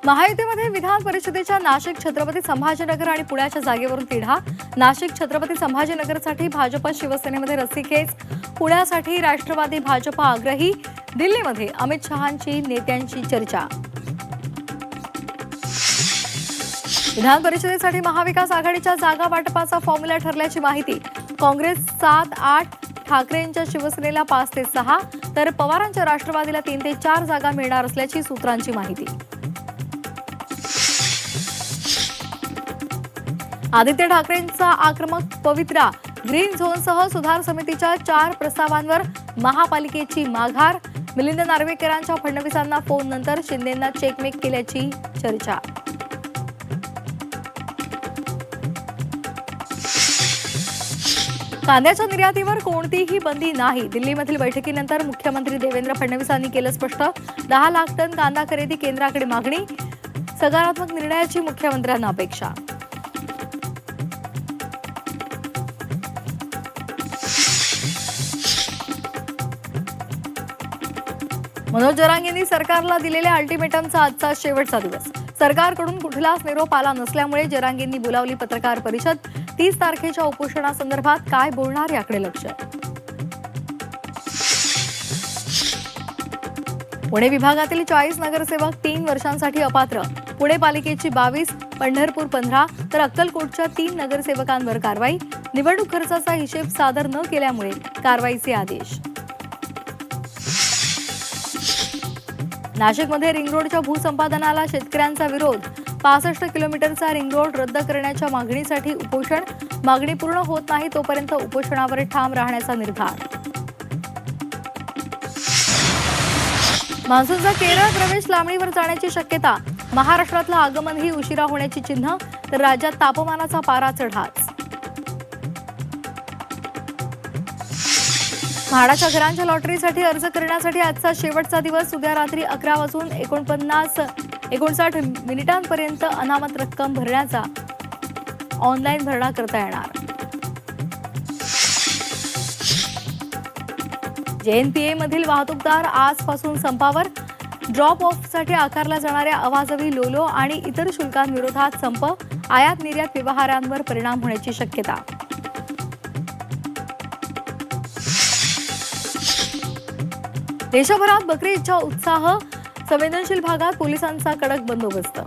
महायुतीमध्ये विधान परिषदेच्या नाशिक छत्रपती संभाजीनगर आणि पुण्याच्या जागेवरून तिढा। नाशिक छत्रपती संभाजीनगरसाठी भाजप शिवसेनेमध्ये रस्सीखेच, पुण्यासाठी राष्ट्रवादी भाजप आग्रही, दिल्लीमध्ये अमित शहांची नेत्यांची चर्चा। विधान परिषदेसाठी महाविकास आघाडीच्या जागा वाटपाचा फॉर्म्युला ठरल्याची माहिती। काँग्रेस 7-8, ठाकरेंच्या शिवसेनेला 5 ते 6, तर पवारांच्या राष्ट्रवादीला 3 ते 4 जागा मिळणार असल्याची सूत्रांची माहिती। आदित्य ठाकरेंचा आक्रमक पवित्रा, ग्रीन झोनसह सुधार समितीच्या 4 प्रस्तावांवर महापालिकेची माघार। मिलिंद नार्वेकरांच्या फडणवीसांना फोन नंतर शिंदेंना चेकमेक केल्याची चर्चा। कांद्याच्या निर्यातीवर कोणतीही बंदी नाही। दिल्लीमधील बैठकीनंतर मुख्यमंत्री देवेंद्र फडणवीसांनी केलं स्पष्ट। 10 लाख टन कांदा खरेदी केंद्राकडे मागणी, सकारात्मक निर्णयाची मुख्यमंत्र्यांना अपेक्षा। मनोज जरांगेंनी सरकारला दिलेल्या अल्टिमेटमचा आजचा शेवटचा दिवस। सरकारकडून कुठलाच निरोप आला नसल्यामुळे जरांगेंनी बोलावली पत्रकार परिषद। 30 तारखेच्या उपोषणासंदर्भात काय बोलणार याकडे लक्ष। पुणे विभागातील 40 नगरसेवक 3 वर्षांसाठी अपात्र। पुणे पालिकेची 22, पंढरपूर 15, तर अक्कलकोटच्या 3 नगरसेवकांवर कारवाई। निवडणूक खर्चाचा हिशेब सादर न केल्यामुळे कारवाईचे आदेश। नाशिकमध्ये रिंग रोडच्या भूसंपादनाला शेतकऱ्यांचा विरोध। 65 किलोमीटरचा रिंग रोड रद्द करण्याच्या मागणीसाठी उपोषण। मागणी पूर्ण होत नाही तोपर्यंत उपोषणावर ठाम राहण्याचा निर्धार। मान्सूनचा केरळ प्रवेश लांबणीवर जाण्याची शक्यता। महाराष्ट्रातलं आगमनही उशिरा होण्याची चिन्ह, तर राज्यात तापमानाचा पारा चढाच। म्हाडाच्या घरांच्या लॉटरीसाठी अर्ज करण्यासाठी आजचा शेवटचा दिवस। उद्या रात्री 11:59 मिनिटांपर्यंत अनामत रक्कम भरण्याचा ऑनलाईन भरणा करता येणार। JNPA मधील वाहतूकदार आजपासून संपावर। ड्रॉप ऑफसाठी आकारल्या जाणाऱ्या अवाजवी लोलो आणि इतर शुल्कांविरोधात संप। आयात निर्यात व्यवहारांवर परिणाम होण्याची शक्यता। देशभरात बकरी ईदचा उत्साह। संवेदनशील भागात पोलिसांचा कडक बंदोबस्त।